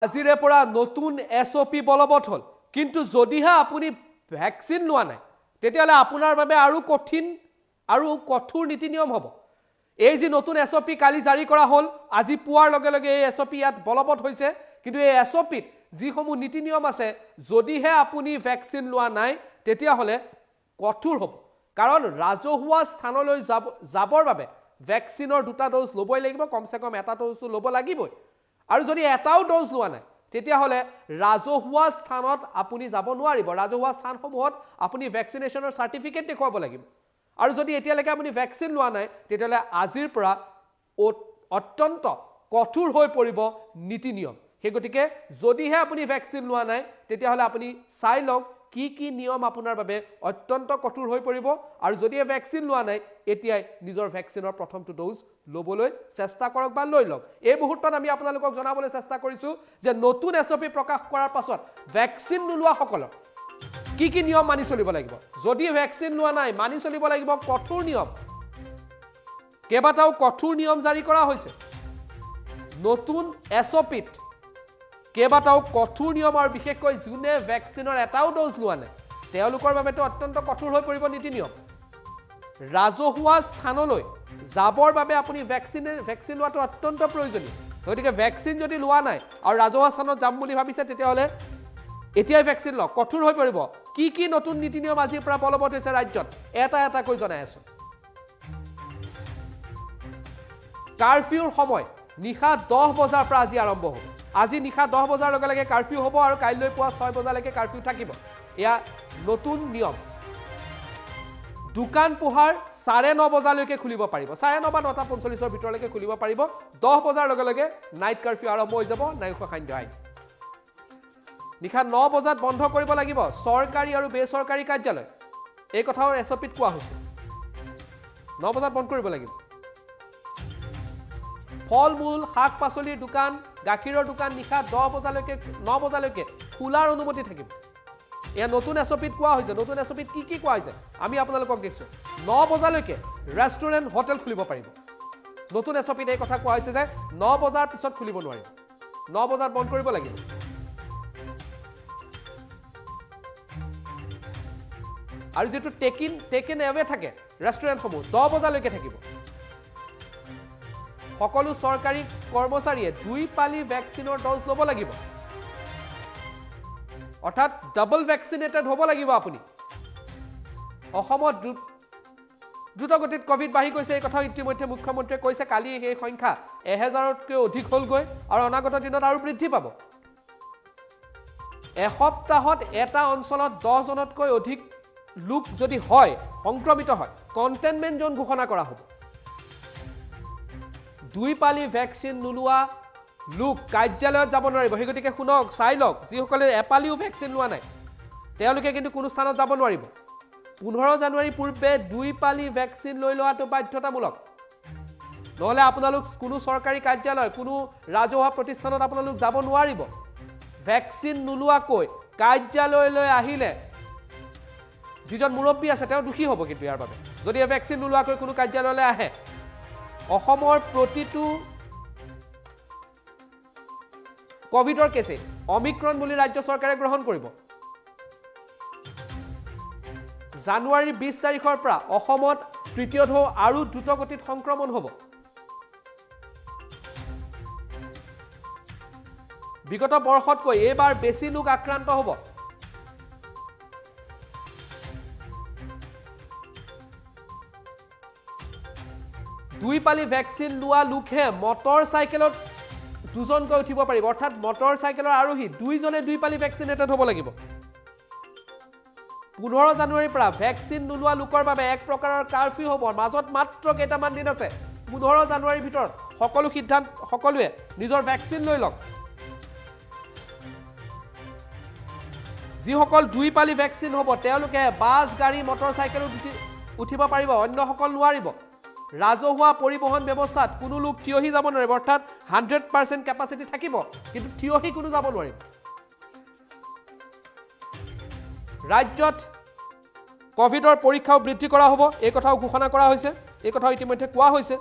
আজিৰে পৰা নতুন এছঅপি বলবৎ হল কিন্তু যদিহে আপুনি ভ্যাকসিন লোৱা নাই তেতিয়ালে আপোনাৰ বাবে আৰু কঠিন আৰু কঠোৰ নীতি নিয়ম হ'ব এই যে নতুন এছঅপি কালি জাৰি কৰা হল আজি পুৱাৰ লগে লগে এই এছঅপি ইয়াত বলবৎ হৈছে কিন্তু এই এছঅপিত যিসমূহ নীতি নিয়ম আছে যদিহে আপুনি ভ্যাকসিন লোৱা নাই তেতিয়া হলে কঠোৰ হ'ব কাৰণ ৰাজহুৱা স্থানলৈ যাবৰ বাবে ভ্যাকসিনৰ দুটা ডোজ লবই লাগিব কমসে কম এটা ডোজ লব লাগিবই আৰু যদি এটাও ডোজ লোৱা নাই তেতিয়া হলে ৰাজহুৱা স্থানত আপুনি যাব নোৱাৰিব ৰাজহুৱা স্থানসমূহত আপুনি ভ্যাকসিনেশনৰ সাৰ্টিফিকেট দেখুৱাব লাগিব আৰু যদি এতিয়ালৈকে আপুনি ভ্যাকসিন লোৱা নাই তেতিয়ালে আজিৰ পৰা অত্যন্ত কঠোৰ হৈ পৰিব নীতি নিয়ম হেগতিকে যদিহে আপুনি ভ্যাকসিন লোৱা নাই তেতিয়া হলে আপুনি চাই লওক কি নিয়ম আপোনাৰ বাবে অত্যন্ত কঠোৰ হৈ পৰিব আৰু যদিহে ভ্যাকসিন লোৱা নাই এতিয়াই নিজৰ ভ্যাকসিনৰ প্ৰথমটো ডোজ লবলৈ চেষ্টা কৰক বা লৈ লওক এই মুহূৰ্তত আমি আপোনালোকক জনাবলৈ চেষ্টা কৰিছো যে নতুন এছঅপি প্ৰকাশ কৰাৰ পাছত ভ্যাকসিন নোলোৱা সকলৰ কি নিয়ম মানি চলিব লাগিব যদি ভ্যাকসিন লোৱা নাই মানি চলিব লাগিব কঠোৰ নিয়ম কেবাটাও কঠোৰ নিয়ম জাৰি কৰা হৈছে নতুন এছঅপিত কেবাটাও কঠোৰ নিয়ম আৰু বিশেষকৈ জুনে ভ্যাকসিনৰ এটাও ডোজ লোৱা নাই তেওঁলোকৰ বাবে তো অত্যন্ত কঠোৰ হৈ পৰিব নীতি নিয়ম ৰাজহুৱা স্থানলৈ যাবৰ বাবে আপুনি ভ্যাকসিন লোৱাটো অত্যন্ত প্ৰয়োজনীয় গতিকে ভ্যাকসিন যদি লোৱা নাই আৰু ৰাজহুৱা স্থানত যাম বুলি ভাবিছে তেতিয়া হলে এতিয়াই ভ্যাকসিন লওক কঠোৰ হৈ পৰিব কি নতুন নীতি নিয়ম আজিৰ পৰা বলবৎ হৈছে ৰাজ্যত এটা কৈ জনাই আছো কাৰফিউৰ সময় নিশা 10 বজাৰ পৰা আজি আৰম্ভ হ'ব আজি নিশা 10 বজাৰ লগে লগে কাৰফিউ হ'ব আৰু কাইলৈ পুৱা 6 বজালৈকে কাৰফিউ থাকিব এয়া নতুন নিয়ম দোকান পোহাৰ 9:30 বজালৈকে খুলিব পাৰিব 9:30 বা 9:45 ভিতৰলৈকে খুলিব পাৰিব 10 বজাৰ লগে লগে নাইট কাৰফিউ আৰম্ভ হৈ যাব নায়ক খাদ্য আইন নিশা 9 বজাত বন্ধ কৰিব লাগিব চৰকাৰী আৰু বেচৰকাৰী কাৰ্যালয় এই কথাও এছঅপিত কোৱা হৈছে 9 বজাত বন্ধ কৰিব লাগিব ফল মূল শাক পাচলিৰ দোকান গাখীৰৰ দোকান নিশা 10 বজালৈকে 9 বজালৈকে খোলাৰ অনুমতি থাকিব এয়া নতুন এছঅপিত কোৱা হৈছে নতুন এছঅপিত কি কোৱা হৈছে আমি আপোনালোকক দেখছো 9 বজালৈকে ৰেষ্টুৰেণ্ট হোটেল খুলিব পাৰিব নতুন এছঅপিত এই কথা কোৱা হৈছে যে 9 বজাৰ পিছত খুলিব নোৱাৰিব 9 বজাত বন্ধ কৰিব লাগিব আৰু যেটো টেকেন এৱে থাকে ৰেষ্টুৰেণ্টসমূহ 10 বজালৈকে থাকিব সকলো চৰকাৰী কৰ্মচাৰীয়ে 2 পালি ভ্যাকসিনৰ ডোজ ল'ব লাগিব অৰ্থাৎ ডাবল ভ্যাকসিনেটেড হ'ব লাগিব আপুনি অসমত দ্ৰুতগতিত কোভিড বাঢ়ি গৈছে এই কথা ইতিমধ্যে মুখ্যমন্ত্ৰীয়ে কৈছে কালি এই সংখ্যা 1000তকৈ অধিক হ'ল গৈ আৰু অনাগত দিনত আৰু বৃদ্ধি পাব এসপ্তাহত এটা অঞ্চলত 10 জনতকৈ অধিক লোক যদি হয় সংক্ৰমিত হয় কন্টেইনমেন্ট জোন ঘোষণা কৰা হ'ব 2 পালি ভ্যাকসিন নোলোৱা লোক কাৰ্যালয়ত যাব নোৱাৰিব হেগতিকে শুনক চাই লওক যিসকলে এপালিও ভ্যাকসিন লোৱা নাই তেওঁলোকে কিন্তু কোনো স্থানত যাব নোৱাৰিব 15 জানুৱাৰী পূৰ্বে 2 পালি ভ্যাকসিন লৈ লোৱাটো বাধ্যতামূলক নহলে আপোনালোক কোনো চৰকাৰী কাৰ্যালয় কোনো ৰাজহুৱা প্ৰতিষ্ঠানত আপোনালোক যাব নোৱাৰিব ভ্যাকসিন নোলোৱাকৈ কাৰ্যালয়লৈ আহিলে যিজন মুৰব্বী আছে তেওঁ দুখী হ'ব কিন্তু ইয়াৰ বাবে যদি ভ্যাকসিন নোলোৱাকৈ কোনো কাৰ্যালয়লৈ আহে অসমৰ প্ৰতিটো কোভিডৰ কেছে অমিক্ৰন বুলি ৰাজ্য চৰকাৰে গ্ৰহণ কৰিব জানুৱাৰী 20 তাৰিখৰ পৰা অসমত তৃতীয় ঢৌ আৰু দ্ৰুতগতিত সংক্ৰমণ হ'ব বিগত বৰ্ষতকৈ এইবাৰ বেছি লোক আক্ৰান্ত হ'ব দুই পালি ভ্যাকসিন লোৱা লোকহে মটৰ চাইকেলত দুজনকৈ উঠিব পাৰিব অৰ্থাৎ মটৰ চাইকেলৰ আৰোহী দুইজনে 2 পালি ভ্যাকসিনেটেড হ'ব লাগিব 15 জানুৱাৰীৰ পৰা ভ্যাকসিন নোলোৱা লোকৰ বাবে এক প্ৰকাৰৰ কাৰফিউ হ'ব মাজত মাত্ৰ কেইটামান দিন আছে 15 জানুৱাৰীৰ ভিতৰত সকলো সিদ্ধান্ত সকলোৱে নিজৰ ভ্যাকসিন লৈ লওক যিসকল 2 পালি ভ্যাকসিন হ'ব তেওঁলোকে বাছ গাড়ী মটৰ চাইকেলত উঠিব পাৰিব অন্য সকল নোৱাৰিব ৰাজহুৱা পৰিবহন ব্যৱস্থাত কোনো লোক থিয়হি যাব নোৱাৰিব অৰ্থাৎ 100% কেপাসিটি থাকিব কিন্তু থিয়হি কোনো যাব নোৱাৰিব ৰাজ্যত কোভিডৰ পৰীক্ষাও বৃদ্ধি কৰা হ'ব এই কথাও ঘোষণা কৰা হৈছে এই কথাও ইতিমধ্যে কোৱা হৈছে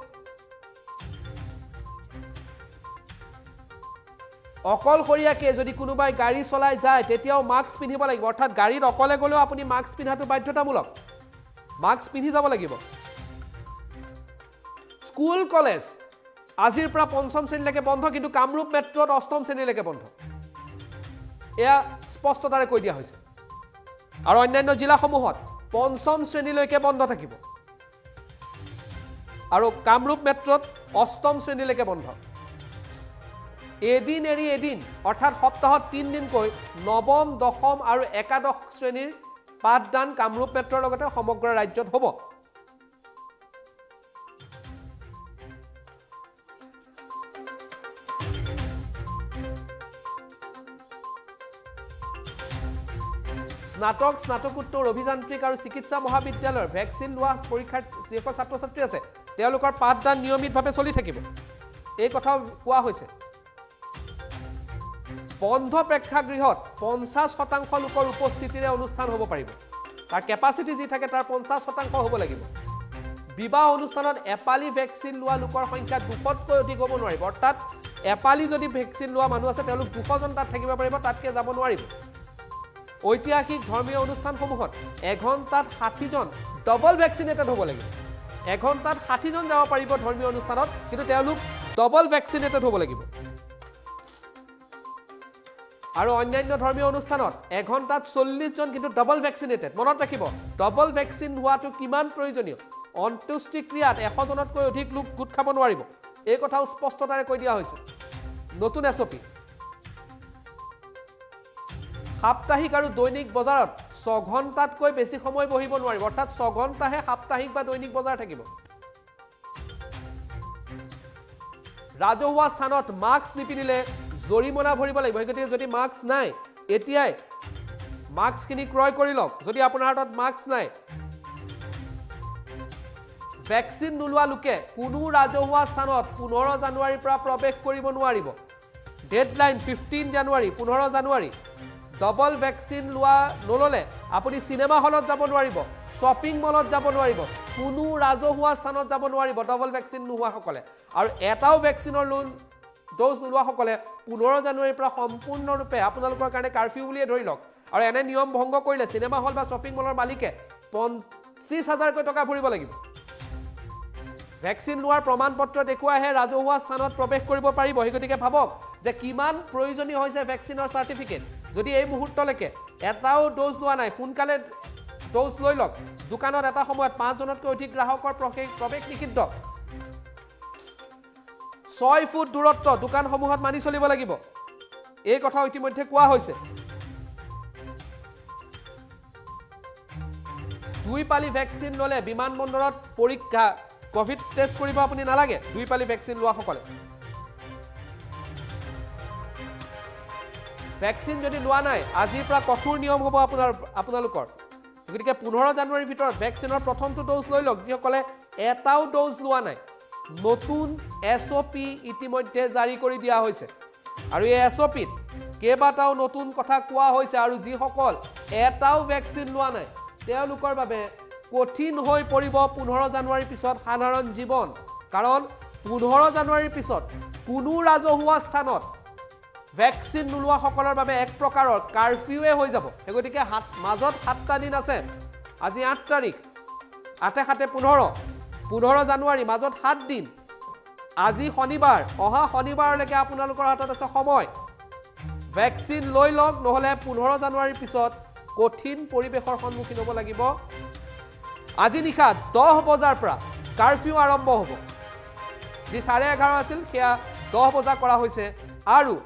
অকলশৰীয়াকৈ যদি কোনোবাই গাড়ী চলাই যায় তেতিয়াও মাস্ক পিন্ধিব লাগিব অৰ্থাৎ গাড়ীত অকলে গ'লেও আপুনি মাস্ক পিন্ধাটো বাধ্যতামূলক মাস্ক পিন্ধি যাব লাগিব স্কুল কলেজ আজিৰ পৰা পঞ্চম শ্ৰেণীলৈকে বন্ধ কিন্তু কামৰূপ মেট্ৰত অষ্টম শ্ৰেণীলৈকে বন্ধ এয়া স্পষ্টতাৰে কৈ দিয়া হৈছে আৰু অন্যান্য জিলাসমূহত পঞ্চম শ্ৰেণীলৈকে বন্ধ থাকিব আৰু কামৰূপ মেট্ৰত অষ্টম শ্ৰেণীলৈকে বন্ধ এদিন এৰি এদিন অৰ্থাৎ সপ্তাহত 3 দিনকৈ নৱম দশম আৰু একাদশ শ্ৰেণীৰ পাঠদান কামৰূপ মেট্ৰৰ লগতে সমগ্ৰ ৰাজ্যত হ'ব স্নাতকোত্তৰ অভিযান্ত্ৰিক আৰু চিকিৎসা মহাবিদ্যালয়ৰ ভেকচিন লোৱা পৰীক্ষাৰ যিসকল ছাত্ৰ ছাত্ৰী আছে তেওঁলোকৰ পাঠদান নিয়মিতভাৱে চলি থাকিব এই কথাও কোৱা হৈছে বন্ধ প্ৰেক্ষাগৃহত 50% লোকৰ উপস্থিতিৰে অনুষ্ঠান হ'ব পাৰিব তাৰ কেপাচিটি যি থাকে তাৰ 50% হ'ব লাগিব বিবাহ অনুষ্ঠানত এপালি ভেকচিন লোৱা লোকৰ সংখ্যা 200তকৈ অধিক হ'ব নোৱাৰিব অৰ্থাৎ এপালি যদি ভেকচিন লোৱা মানুহ আছে তেওঁলোক 200 জন তাত থাকিব পাৰিব তাতকৈ যাব নোৱাৰিব ঐতিহাসিক ধৰ্মীয় অনুষ্ঠানসমূহত এঘণ্টাত 60 জন ডবল ভেকচিনেটেড হ'ব লাগিব এঘণ্টাত 60 জন যাব পাৰিব ধৰ্মীয় অনুষ্ঠানত কিন্তু তেওঁলোক ডবল ভেকচিনেটেড হ'ব লাগিব আৰু অন্যান্য ধৰ্মীয় অনুষ্ঠানত এঘণ্টাত 40 জন কিন্তু ডবল ভেকচিনেটেড মনত ৰাখিব ডবল ভেকচিন হোৱাটো কিমান প্ৰয়োজনীয় অন্ত্যেষ্টিক্ৰিয়াত 100 জনতকৈ অধিক লোক গোট খাব নোৱাৰিব এই কথাও স্পষ্টতাৰে কৈ দিয়া হৈছে নতুন এছঅপি সাপ্তাহিক আৰু দৈনিক বজাৰত 6 ঘণ্টাতকৈ বেছি সময় বহিব নোৱাৰিব অৰ্থাৎ 6 ঘণ্টাহে সাপ্তাহিক বা দৈনিক বজাৰ থাকিব ৰাজহুৱা স্থানত মাস্ক নিপিন্ধিলে জৰিমনা ভৰিব লাগিব গতিকে যদি মাস্ক নাই এতিয়াই মাস্কখিনি ক্ৰয় কৰি লওক যদি আপোনাৰ হাতত মাস্ক নাই ভেকচিন নোলোৱা লোকে কোনো ৰাজহুৱা স্থানত 15 জানুৱাৰীৰ পৰা প্ৰৱেশ কৰিব নোৱাৰিব ডেডলাইন 15 জানুৱাৰী 15 জানুৱাৰী ডবল ভেকচিন লোৱা নললে আপুনি সিনেমা হলত যাব নোৱাৰিব শ্বপিং মলত যাব নোৱাৰিব কোনো ৰাজহুৱা স্থানত যাব নোৱাৰিব ডবল ভেকচিন নোহোৱা সকলে আৰু এটাও ভেকচিনৰ ড'জ নোলোৱা সকলে 15 জানুৱাৰীৰ পৰা সম্পূৰ্ণৰূপে আপোনালোকৰ কাৰণে কাৰফিউ বুলিয়ে ধৰি লওক আৰু এনে নিয়ম ভংগ কৰিলে সিনেমা হল বা শ্বপিং মলৰ মালিকে 25,000 টকা ভৰিব লাগিব ভেকচিন লোৱাৰ প্ৰমাণপত্ৰ দেখুৱাইহে ৰাজহুৱা স্থানত প্ৰৱেশ কৰিব পাৰিব গতিকে ভাবক যে কিমান প্ৰয়োজনীয় হৈছে ভেকচিনৰ চাৰ্টিফিকেট যদি এই মুহূৰ্তলৈকে এটাও ড'জ লোৱা নাই সোনকালে ড'জ লৈ লওক দোকানত এটা সময়ত 5 জনতকৈ অধিক গ্ৰাহকৰ প্ৰৱেশ নিষিদ্ধ 6 ফুট দূৰত্ব দোকানসমূহত মানি চলিব লাগিব এই কথা ইতিমধ্যে কোৱা হৈছে 2 পালি ভেকচিন ললে বিমানবন্দৰত পৰীক্ষা কোভিড টেষ্ট কৰিব আপুনি নালাগে 2 পালি ভেকচিন লোৱা সকলে ভেকচিন যদি লোৱা নাই আজিৰ পৰা কঠোৰ নিয়ম হ'ব আপোনালোকৰ গতিকে 15 জানুৱাৰীৰ ভিতৰত ভেকচিনৰ প্ৰথমটো ড'জ লৈ লওক যিসকলে এটাও ড'জ লোৱা নাই নতুন এছঅপি ইতিমধ্যে জাৰি কৰি দিয়া হৈছে আৰু এই এছঅপিত কেইবাটাও নতুন কথা কোৱা হৈছে আৰু যিসকল এটাও ভেকচিন লোৱা নাই তেওঁলোকৰ বাবে কঠিন হৈ পৰিব 15 জানুৱাৰীৰ পিছত সাধাৰণ জীৱন কাৰণ 15 জানুৱাৰীৰ পিছত কোনো ৰাজহুৱা স্থানত ভেকচিন নোলোৱা সকলৰ বাবে এক প্ৰকাৰৰ কাৰফিউৱে হৈ যাব গতিকে মাজত 7টা দিন আছে আজি 8 তাৰিখ 15 জানুৱাৰী মাজত 7 দিন আজি শনিবাৰ অহা শনিবাৰলৈকে আপোনালোকৰ হাতত আছে সময় ভেকচিন লৈ লওক নহলে 15 জানুৱাৰীৰ পিছত কঠিন পৰিবেশৰ সন্মুখীন হ'ব লাগিব আজি নিশা 10 বজাৰ পৰা কাৰফিউ আৰম্ভ হ'ব যি 11:30 আছিল সেয়া 10 বজা কৰা হৈছে আৰু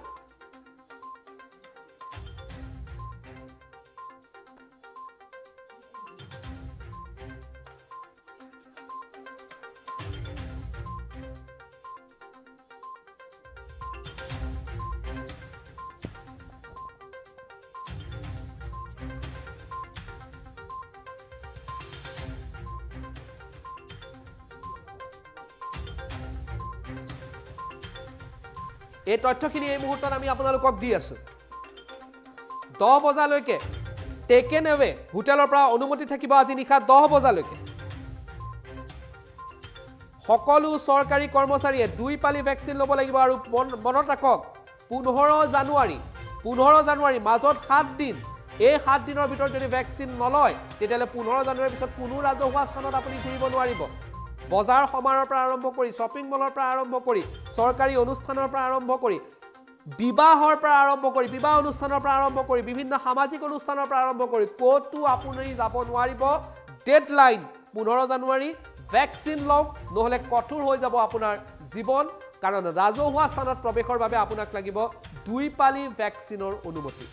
এই তথ্যখিনি এই মুহূৰ্তত আমি আপোনালোকক দি আছো 10 বজালৈকে টেকেন এৱে হোটেলৰ পৰা অনুমতি থাকিব আজি নিশা 10 বজালৈকে সকলো চৰকাৰী কৰ্মচাৰীয়ে 2 পালি ভেকচিন ল'ব লাগিব আৰু মনত ৰাখক 15 জানুৱাৰী মাজত 7 দিন এই 7 দিনৰ ভিতৰত যদি ভ্যাকচিন নলয় তেতিয়ালে 15 জানুৱাৰীৰ পিছত কোনো ৰাজহুৱা স্থানত আপুনি ঘূৰিব নোৱাৰিব বজাৰ সমাৰৰ পৰা আৰম্ভ কৰি শ্বপিং মলৰ পৰা আৰম্ভ কৰি চৰকাৰী অনুষ্ঠানৰ পৰা আৰম্ভ কৰি বিবাহৰ পৰা আৰম্ভ কৰি বিবাহ অনুষ্ঠানৰ পৰা আৰম্ভ কৰি বিভিন্ন সামাজিক অনুষ্ঠানৰ পৰা আৰম্ভ কৰি কোটো আপুনি যাব নোৱাৰিব ডেডলাইন 15 জানুৱাৰী ভ্যাকচিন লওক নহলে কঠোৰ হৈ যাব আপোনাৰ জীৱন কাৰণ ৰাজহুৱা স্থানত প্ৰৱেশৰ বাবে আপোনাক লাগিব 2 পালি ভ্যাকচিনৰ অনুমতি